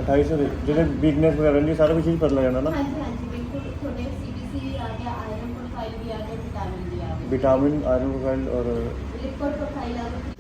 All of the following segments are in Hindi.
28 जैसे वीकनेस वगैरह नहीं सारा कुछ पता लग जाना ना। हाँ जी बिल्कुल। थोड़े CBC आ गया, आयरन प्रोफाइल भी आ गया, विटामिन भी आ गया, विटामिन आयरन प्रोफाइल और लिपिड प्रोफाइल आ गया।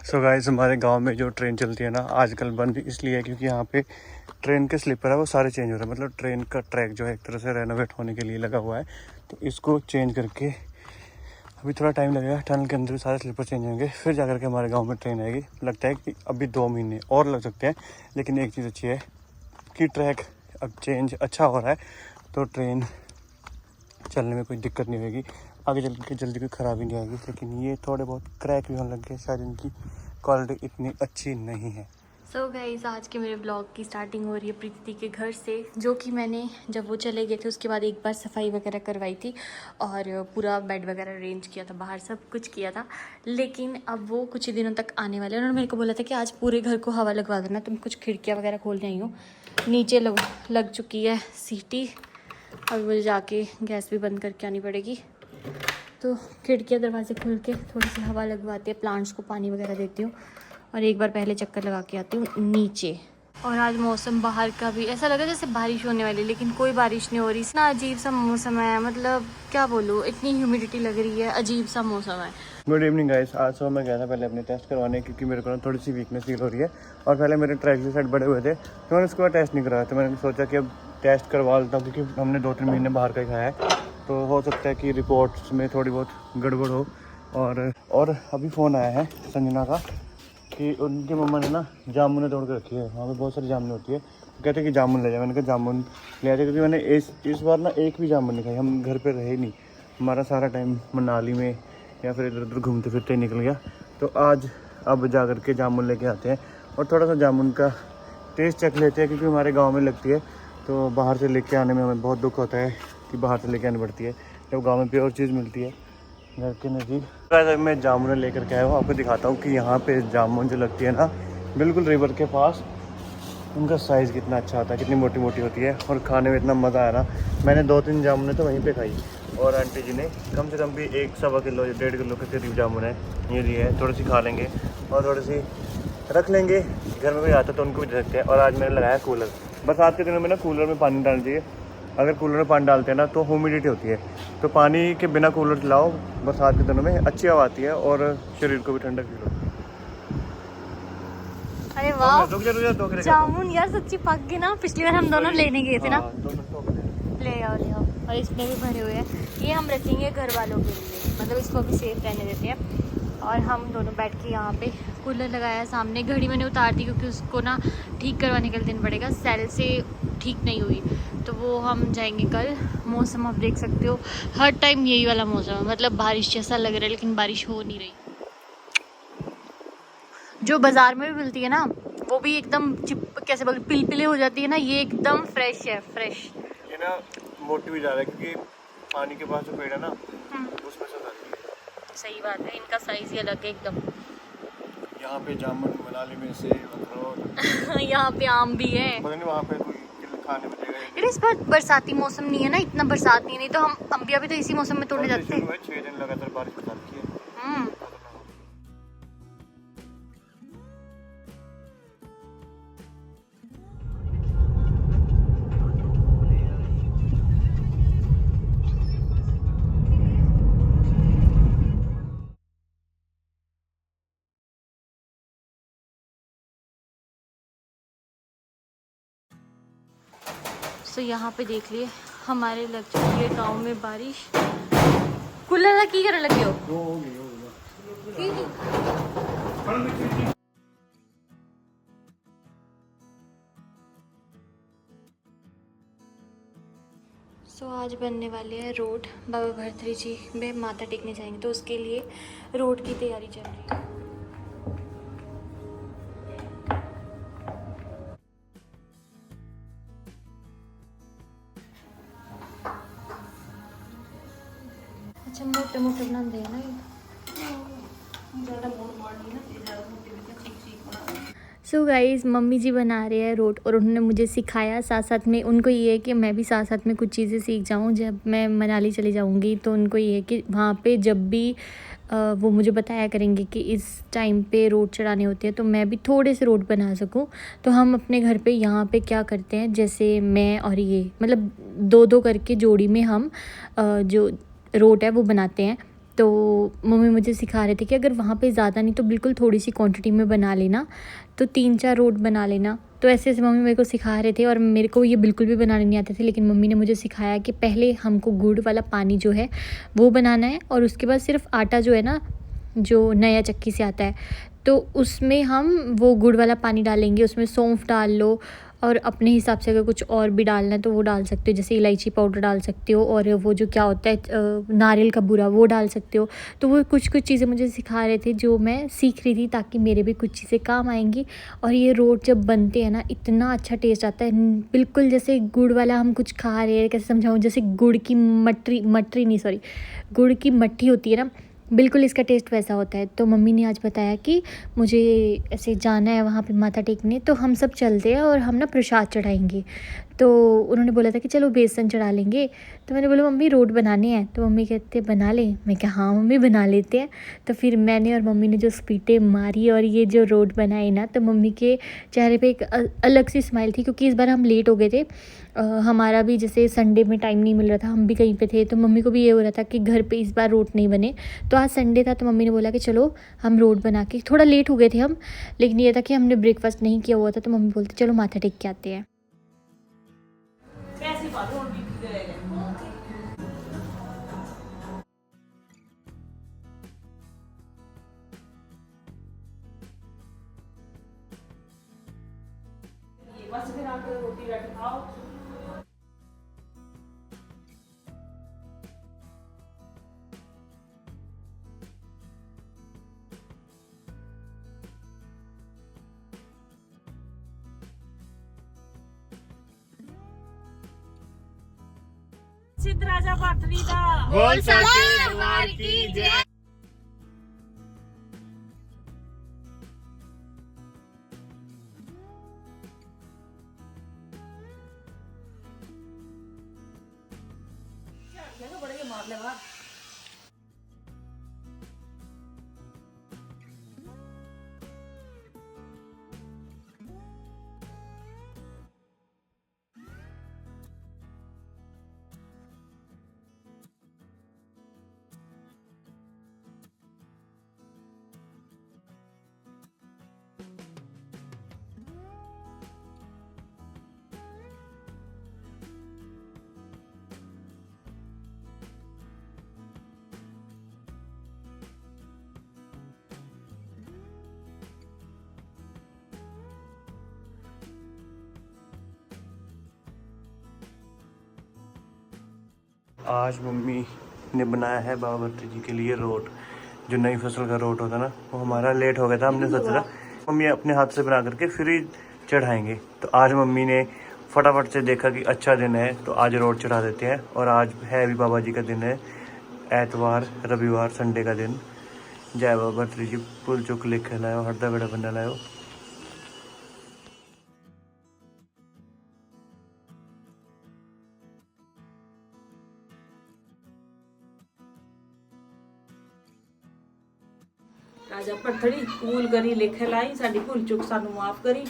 सो गाइस हमारे गांव में जो ट्रेन चलती है ना आजकल बंद इसलिए है क्योंकि यहाँ पे ट्रेन के स्लीपर है वो सारे चेंज हो रहे हैं। मतलब ट्रेन का ट्रैक जो है एक तरह से रेनोवेट होने के लिए लगा हुआ है, तो इसको चेंज करके अभी थोड़ा टाइम लगेगा। टनल के अंदर भी सारे स्लीपर चेंज होंगे, फिर जाकर के हमारे गाँव में ट्रेन आएगी। लगता है कि अभी 2 महीने और लग सकते हैं, लेकिन एक चीज़ अच्छी है कि ट्रैक अब चेंज अच्छा हो रहा है, तो ट्रेन चलने में कोई दिक्कत नहीं होगी। आगे चल के जल्दी कोई ख़राबी नहीं आएगी। लेकिन ये थोड़े बहुत क्रैक भी होने लग गए, शायद इनकी क्वालिटी इतनी अच्छी नहीं है। सो गाइस आज के मेरे ब्लॉग की स्टार्टिंग हो रही है प्रीति के घर से, जो कि मैंने जब वो चले गए थे उसके बाद एक बार सफाई वगैरह करवाई थी और पूरा बेड वगैरह अरेंज किया था, बाहर सब कुछ किया था। लेकिन अब वो कुछ ही दिनों तक आने वाले हैं। उन्होंने मेरे को बोला था कि आज पूरे घर को हवा लगवा देना, तुम कुछ खिड़कियाँ वगैरह खोल रही हो। नीचे लग चुकी है सीटी, अब मुझे जाके गैस भी बंद करके आनी पड़ेगी। तो खिड़कियाँ दरवाजे खोल के थोड़ी सी हवा लगवाती है, प्लांट्स को पानी वगैरह देती हूँ और एक बार पहले चक्कर लगा के आती हूँ नीचे। और आज मौसम बाहर का भी ऐसा लगा जैसे बारिश होने वाली, लेकिन कोई बारिश नहीं हो रही। इतना अजीब सा मौसम है, मतलब क्या बोलूँ, इतनी ह्यूमिडिटी लग रही है, अजीब सा मौसम है। Good evening guys. आज सुबह मैं गया था पहले अपने टेस्ट करवाने, क्योंकि मेरे को ना थोड़ी सी वीकनेस फील हो रही है और पहले मेरे ट्रैक के साइड बड़े हुए थे, तो मैंने उसके बाद टेस्ट नहीं कराया। तो मैंने सोचा कि अब टेस्ट करवा लेता हूँ, क्योंकि हमने 2-3 महीने बाहर का ही खाया है, तो हो सकता है कि रिपोर्ट्स में थोड़ी बहुत गड़बड़ हो। और अभी फ़ोन आया है संजना का कि उनकी मम्मा ने ना जामुन तोड़ के रखी है, वहाँ पे बहुत सारी जामुन होती है, तो कहते हैं कि जामुन ले जाए। मैंने कहा जामुन ले आते, क्योंकि मैंने इस बार ना एक भी जामुन नहीं खाई। हम घर पे रहे नहीं, हमारा सारा टाइम मनाली में या फिर इधर उधर घूमते फिरते ही निकल गया। तो आज अब जा कर के जामुन लेके आते हैं और थोड़ा सा जामुन का टेस्ट चख लेते हैं, क्योंकि हमारे गांव में लगती है, तो बाहर से लेके आने में हमें बहुत दुख होता है कि बाहर से लेके आनी पड़ती है, जब गाँव में प्योर चीज़ मिलती है घर के नज़दीक। मैं जामुन लेकर के आया हूँ, आपको दिखाता हूँ कि यहाँ पे जामुन जो लगती है ना बिल्कुल रिवर के पास, उनका साइज़ कितना अच्छा होता है, कितनी मोटी मोटी होती है और खाने में इतना मज़ा आया ना। मैंने 2-3 जामुन तो वहीं पे खाई और आंटी जी ने कम से कम भी 1-1.25 किलो या 1.5 किलो के करीब जामुन है ये दी है। थोड़ी सी खा लेंगे और थोड़ी सी रख लेंगे, घर में कोई आता तो उनको भी दे सकते हैं। और आज मैंने लगाया कूलर। बरसात के दिनों में ना कूलर में पानी डालना चाहिए, अगर कूलर में पानी डालते हैं ना तो ह्यूमिडिटी होती है, तो पानी के बिना कूलर चलाओ बरसात के दिनों में, अच्छी हवा आती है और शरीर को भी ठंडक फील होती है। अरे वाह, रुक जा, जामुन यार सच्ची पक गई ना। पिछली बार हम दोनों लेने गए थे ना। ले आओ ले आओ। और इसमें भी भरे हुए हैं, ये हम रखेंगे घर वालों के लिए, मतलब इसको भी सेफ रहने देते हैं। और हम दोनों बैठ के यहाँ पे कूलर लगाया सामने। घड़ी मैंने उतार दी क्योंकि उसको ना ठीक करवाने के लिए दिन पड़ेगा, सेल से ठीक नहीं हुई, तो वो हम जाएंगे कल। मौसम आप देख सकते हो, हर टाइम यही वाला मौसम है, मतलब बारिश जैसा लग रहा है लेकिन बारिश हो नहीं रही। जो बाजार में भी मिलती है ना वो भी एकदम कैसे बोलते पिलपिले हो जाती है ना, ये एकदम फ्रेश है, फ्रेश। ये ना मोटी भी जा रहा है, क्योंकि पानी के पास जो पेड़ है ना उसमें से उतारती है। सही बात है, इनका साइज ही अलग है एकदम। यहाँ पे जामुन, मनाली में सेब, अखरोट यहाँ पे आम भी है। पता नहीं वहाँ पे कोई खाने में देगा। यार इस बार बरसाती मौसम नहीं है ना, इतना बरसात नहीं तो हम अम्बिया भी तो इसी मौसम में तोड़ने जाते थे। 6 दिन लगातार बारिश बता रखी है। तो यहाँ पे देख लिए हमारे लग चुकी है गाँव में बारिश। कूलर की करे लगे हो? सो आज बनने वाले हैं रोड। बाबा भरतरी जी में माथा टेकने जाएंगे, तो उसके लिए रोड की तैयारी चल रही है। अच्छा मोटे मोटे बनाते हैं ना ये। सो गाइज़ मम्मी जी बना रहे हैं रोट और उन्होंने मुझे सिखाया, साथ साथ में उनको ये है कि मैं भी साथ साथ में कुछ चीज़ें सीख जाऊँ। जब मैं मनाली चली जाऊँगी तो उनको ये है कि वहाँ पे जब भी वो मुझे बताया करेंगे कि इस टाइम पे रोट चढ़ाने होते हैं तो मैं भी थोड़े से रोट बना सकूं। तो हम अपने घर पे यहाँ पे क्या करते हैं, जैसे मैं और ये मतलब दो दो करके जोड़ी में हम जो रोट है वो बनाते हैं। तो मम्मी मुझे सिखा रहे थे कि अगर वहाँ पे ज़्यादा नहीं तो बिल्कुल थोड़ी सी क्वांटिटी में बना लेना, तो 3-4 रोट बना लेना। तो ऐसे ऐसे मम्मी मेरे को सिखा रहे थे और मेरे को ये बिल्कुल भी बनाने नहीं आते थे, लेकिन मम्मी ने मुझे सिखाया कि पहले हमको गुड़ वाला पानी जो है वो बनाना है और उसके बाद सिर्फ आटा जो है ना, जो नया चक्की से आता है, तो उसमें हम वो गुड़ वाला पानी डालेंगे। उसमें सौंफ डाल लो और अपने हिसाब से अगर कुछ और भी डालना है तो वो डाल सकते हो, जैसे इलायची पाउडर डाल सकते हो और वो जो क्या होता है नारियल का बूरा वो डाल सकते हो। तो वो कुछ कुछ चीज़ें मुझे सिखा रहे थे जो मैं सीख रही थी ताकि मेरे भी कुछ चीज़ें काम आएंगी। और ये रोट जब बनते हैं ना इतना अच्छा टेस्ट आता है, बिल्कुल जैसे गुड़ वाला हम कुछ खा रहे हैं, कैसे समझाऊँ, जैसे गुड़ की मटरी नहीं सॉरी गुड़ की मट्ठी होती है ना, बिल्कुल इसका टेस्ट वैसा होता है। तो मम्मी ने आज बताया कि मुझे ऐसे जाना है वहाँ पे माथा टेकने, तो हम सब चलते हैं और हम ना प्रसाद चढ़ाएंगे। तो उन्होंने बोला था कि चलो बेसन चढ़ा लेंगे। तो मैंने बोला मम्मी रोट बनाने हैं, तो मम्मी कहते बना लें। मैं कहा हाँ मम्मी बना लेते हैं। तो फिर मैंने और मम्मी ने जो स्पीटें मारी और ये जो रोट बनाई ना, तो मम्मी के चेहरे पे एक अलग सी स्माइल थी, क्योंकि इस बार हम लेट हो गए थे। हमारा भी जैसे संडे में टाइम नहीं मिल रहा था, हम भी कहीं पे थे, तो मम्मी को भी ये हो रहा था कि घर पे इस बार रोट नहीं बने। तो आज संडे था तो मम्मी ने बोला कि चलो हम रोट बना के, थोड़ा लेट हो गए थे हम, लेकिन ये था कि हमने ब्रेकफास्ट नहीं किया हुआ था, तो मम्मी बोलती चलो माथा टेक के आते हैं। बस फिर आप रोटी बैठ खाओ। सिद्ध राजा पाटली दा बोल सच्चे दरबार की जय। मार ले बाहर। आज मम्मी ने बनाया है बाबा भट्टी जी के लिए रोट, जो नई फसल का रोट होता है ना, वो हमारा लेट हो गया था। हमने सोचा था मम्मी अपने हाथ से बना करके फिर ही चढ़ाएंगे। तो आज मम्मी ने फटाफट से देखा कि अच्छा दिन है तो आज रोट चढ़ा देते हैं। और आज है भी बाबा जी का दिन है, एतवार रविवार संडे का दिन। जय बाबा भट्टी जी, पुल चुक लिखे लाओ, हरदा बेड़ा बना लाओ। राजा पत्थड़ी कूल करी लिखे लाई, साडी भूल चुक सानू माफ करी।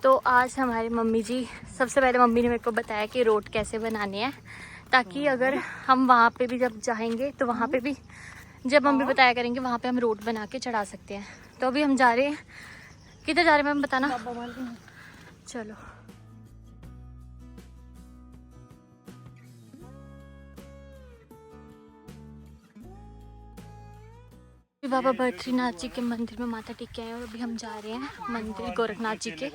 तो आज हमारी मम्मी जी, सबसे पहले मम्मी ने मेरे को बताया कि रोट कैसे बनाने हैं, ताकि अगर हम वहाँ पे भी जब जाएंगे तो वहाँ पे भी जब मम्मी बताया करेंगे वहाँ पे हम रोट बना के चढ़ा सकते हैं। तो अभी हम जा रहे हैं, किधर जा रहे हैं मैम बताना। चलो बाबा बद्रीनाथ जी के मंदिर में माथा टेक के आए और अभी हम जा रहे हैं मंदिर गोरखनाथ जी के।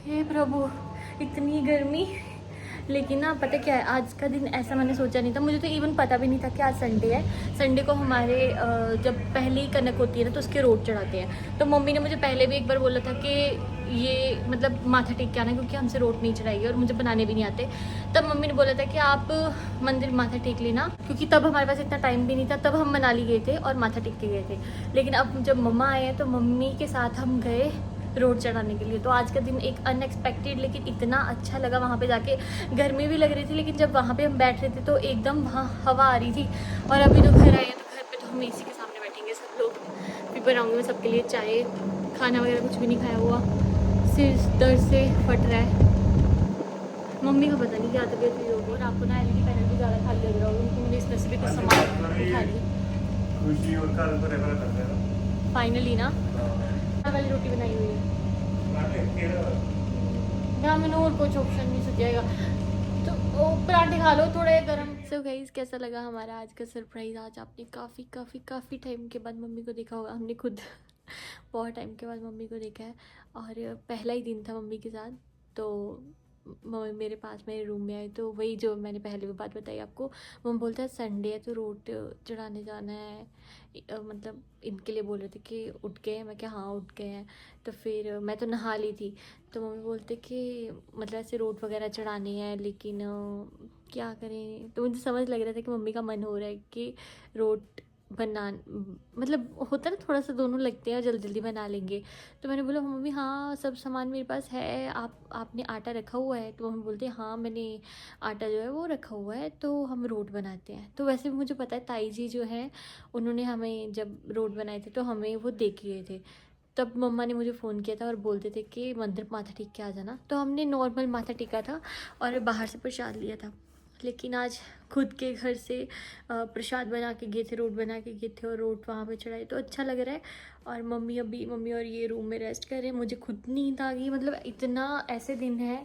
हे प्रभु, इतनी गर्मी। लेकिन ना पता क्या है, आज का दिन ऐसा मैंने सोचा नहीं था, मुझे तो इवन पता भी नहीं था कि आज संडे है। संडे को हमारे जब पहली कनक होती है ना तो उसके रोट चढ़ाते हैं। तो मम्मी ने मुझे पहले भी एक बार बोला था कि ये मतलब माथा टेक के आना, क्योंकि हमसे रोट नहीं चढ़ाएगी और मुझे बनाने भी नहीं आते। तब मम्मी ने बोला था कि आप मंदिर माथा टेक लेना, क्योंकि तब हमारे पास इतना टाइम भी नहीं था। तब हम मनाली गए थे और माथा टेक के गए थे। लेकिन अब जब मम्मा आए हैं तो मम्मी के साथ हम गए रोड चढ़ाने के लिए। तो आज का दिन एक अनएक्सपेक्टेड, लेकिन इतना अच्छा लगा वहाँ पे जाके। गर्मी भी लग रही थी, लेकिन जब वहाँ पे हम बैठ रहे थे तो एकदम वहाँ हवा आ रही थी। और अभी तो घर आए हैं, तो घर पे तो हम एसी के सामने बैठेंगे सब लोग। फिर बनाऊँगी मैं सबके लिए चाय, खाना वगैरह कुछ भी नहीं खाया हुआ, सिर दर्द से फट रहा है। मम्मी को पता नहीं क्या तबीयत हुई होगी। और आपको ना एलईडी पैनल भी ज़्यादा खाली लग रहा होगा, क्योंकि मैंने स्पेसिफिक कुछ सामान उठा लिया। खुशी और कारण को रेफर करते हैं ना फाइनली ना वाली रोटी बनाई हुई है। यहाँ मैंने और कुछ ऑप्शन नहीं सोचेगा, तो वो पराठे खा लो थोड़े गरम। सो गाइस, कैसा लगा हमारा आज का सरप्राइज़। आज आपने काफ़ी टाइम के बाद मम्मी को देखा होगा। हमने खुद बहुत टाइम के बाद मम्मी को देखा है, और पहला ही दिन था मम्मी के साथ। तो मम्मी मेरे पास मेरे रूम में आई, तो वही जो मैंने पहले भी बात बताई आपको। मम्मी बोलता है संडे है तो रोट चढ़ाने जाना है। मतलब इनके लिए बोल रहे थे कि उठ गए हैं। मैं क्या हाँ उठ गए हैं। तो फिर मैं तो नहा ली थी, तो मम्मी बोलते कि मतलब ऐसे रोट वगैरह चढ़ाने हैं, लेकिन क्या करें। तो मुझे समझ लग रहा था कि मम्मी का मन हो रहा है कि रोट बना, मतलब होता है ना थोड़ा सा दोनों लगते हैं और जल्दी जल्दी बना लेंगे। तो मैंने बोला मम्मी हाँ सब सामान मेरे पास है, आपने आटा रखा हुआ है। तो मम्मी बोलते हाँ मैंने आटा जो है वो रखा हुआ है, तो हम रोट बनाते हैं। तो वैसे भी मुझे पता है ताई जी जो है उन्होंने हमें जब रोट बनाए थे तो हमें वो दे के गए थे। तब मम्मा ने मुझे फ़ोन किया था और बोलते थे कि मंदिर माथा टेक के आ जाना। तो हमने नॉर्मल माथा टेका था और बाहर से प्रसाद लिया था। लेकिन आज खुद के घर से प्रसाद बना के गए थे, रोट बना के गए थे और रोट वहाँ पे चढ़ाई, तो अच्छा लग रहा है। और मम्मी और ये रूम में रेस्ट कर रहे हैं। मुझे खुद नींद आ गई। मतलब इतना ऐसे दिन है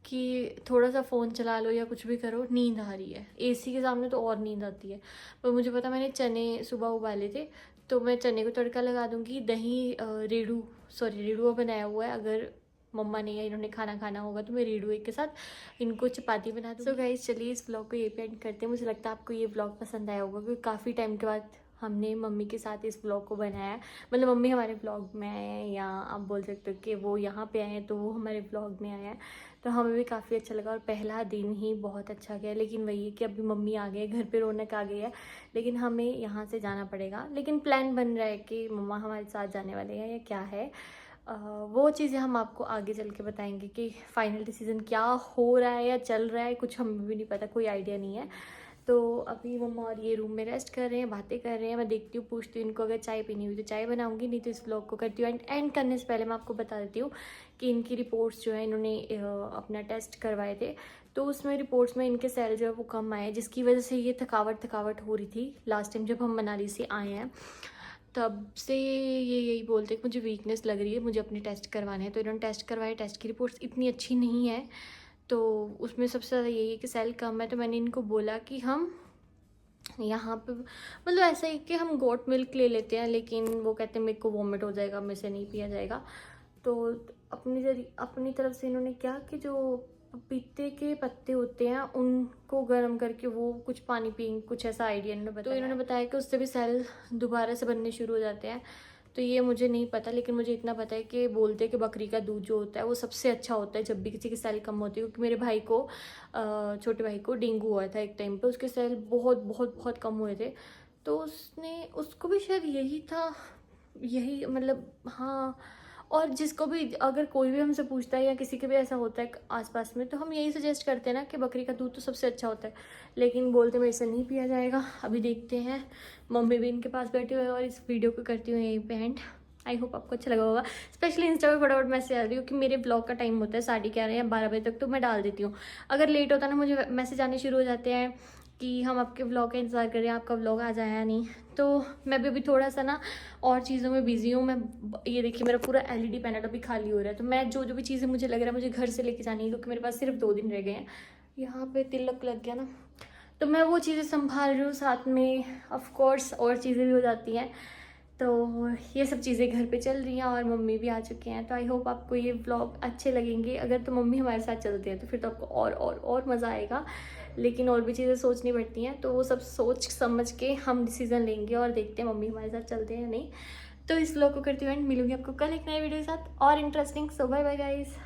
कि थोड़ा सा फ़ोन चला लो या कुछ भी करो नींद आ रही है। एसी के सामने तो और नींद आती है। पर मुझे पता, मैंने चने सुबह उबाले थे, तो मैं चने को तड़का लगा दूँगी। दही रेड़ुआ बनाया हुआ है। अगर मम्मा ने या इन्होंने खाना खाना होगा तो मैं रेडुए के साथ इनको चपाती बना दूँ। सो गाइस, चलिए इस व्लॉग को ये पे एंड करते हैं। मुझे लगता है आपको ये व्लॉग पसंद आया होगा, क्योंकि काफ़ी टाइम के बाद हमने मम्मी के साथ इस व्लॉग को बनाया है। मतलब मम्मी हमारे व्लॉग में आए हैं, या आप बोल सकते हो कि वो यहाँ पे आए हैं तो वो हमारे व्लॉग में आए हैं। तो हमें भी काफ़ी अच्छा लगा और पहला दिन ही बहुत अच्छा गया। लेकिन वही है कि अभी मम्मी आ गए, घर पे रौनक आ गई है, लेकिन हमें यहाँ से जाना पड़ेगा। लेकिन प्लान बन रहा है कि मम्मा हमारे साथ जाने वाले हैं या क्या है। वो चीज़ें हम आपको आगे चल के बताएंगे कि फ़ाइनल डिसीज़न क्या हो रहा है या चल रहा है, कुछ हमें भी नहीं पता, कोई आइडिया नहीं है। तो अभी मम्मा और ये रूम में रेस्ट कर रहे हैं, बातें कर रहे हैं। मैं देखती हूँ, पूछती हूँ इनको, अगर चाय पीनी हुई तो चाय बनाऊंगी, नहीं तो इस व्लॉग को करती हूँ एंड करने से पहले मैं आपको बता देती हूँ कि इनकी रिपोर्ट्स जो है, इन्होंने अपना टेस्ट करवाए थे, तो उसमें रिपोर्ट्स में इनके सेल जो है वो कम आए, जिसकी वजह से ये थकावट हो रही थी लास्ट टाइम जब हम मनाली से आए हैं। तब से ये यही बोलते कि मुझे वीकनेस लग रही है, मुझे अपने टेस्ट करवाने हैं। तो इन्होंने टेस्ट करवाए, टेस्ट की रिपोर्ट्स इतनी अच्छी नहीं है, तो उसमें सबसे ज़्यादा यही है कि सेल कम है। तो मैंने इनको बोला कि हम यहाँ पे मतलब ऐसा ही कि हम गोट मिल्क ले लेते हैं, लेकिन वो कहते हैं मेरे को वॉमिट हो जाएगा, मेरे से नहीं पिया जाएगा। तो अपनी तरफ से इन्होंने क्या कि जो पपीते के पत्ते होते हैं उनको गर्म करके वो कुछ पानी पिएंगे, कुछ ऐसा आइडिया इन्होंने बताया। तो इन्होंने बताया कि उससे भी सेल दोबारा से बनने शुरू हो जाते हैं। तो ये मुझे नहीं पता, लेकिन मुझे इतना पता है कि बोलते हैं कि बकरी का दूध जो होता है वो सबसे अच्छा होता है जब भी किसी की सेल कम होती है। क्योंकि मेरे भाई को, छोटे भाई को डेंगू हुआ था एक टाइम पे, उसके सेल बहुत कम हुए थे। तो उसको भी शायद यही मतलब हाँ। और जिसको भी, अगर कोई भी हमसे पूछता है या किसी के भी ऐसा होता है आसपास में, तो हम यही सजेस्ट करते हैं ना कि बकरी का दूध तो सबसे अच्छा होता है। लेकिन बोलते मेरे से नहीं पिया जाएगा। अभी देखते हैं, मम्मी भी इनके पास बैठे हुए हैं और इस वीडियो को करती हूँ यहीं पे एंड। आई होप आपको अच्छा लगा होगा। स्पेशली इंस्टा पे फटाफट मैसेज आ रही हो कि मेरे ब्लॉग का टाइम होता है 11:30 या 12 बजे तक, तो मैं डाल देती हूँ। अगर लेट होता है ना, मुझे मैसेज आने शुरू हो जाते हैं कि हम आपके व्लॉग का इंतज़ार कर रहे हैं, आपका व्लॉग आ जाया नहीं। तो मैं भी अभी थोड़ा सा ना और चीज़ों में बिजी हूँ। मैं ये देखिए मेरा पूरा LED पैनल अभी खाली हो रहा है, तो मैं जो जो भी चीज़ें मुझे लग रहा है मुझे घर से लेके जानी है, क्योंकि मेरे पास सिर्फ 2 दिन रह गए हैं। यहाँ पे तिलक लग गया ना, तो मैं वो चीज़ें संभाल रही हूँ, साथ में ऑफ कोर्स और चीज़ें भी हो जाती हैं। तो ये सब चीज़ें घर पे चल रही हैं और मम्मी भी आ चुके हैं। तो आई होप आपको ये व्लॉग अच्छे लगेंगे। अगर तो मम्मी हमारे साथ चलते हैं तो फिर तो आपको और मज़ा आएगा, लेकिन और भी चीज़ें सोचनी पड़ती हैं, तो वो सब सोच समझ के हम डिसीज़न लेंगे और देखते हैं मम्मी हमारे साथ चलते हैं या नहीं। तो इस व्लॉग को करती हुए मिलूंगी आपको कल एक नए वीडियो के साथ और इंटरेस्टिंग। सो बाय बाय गाइस।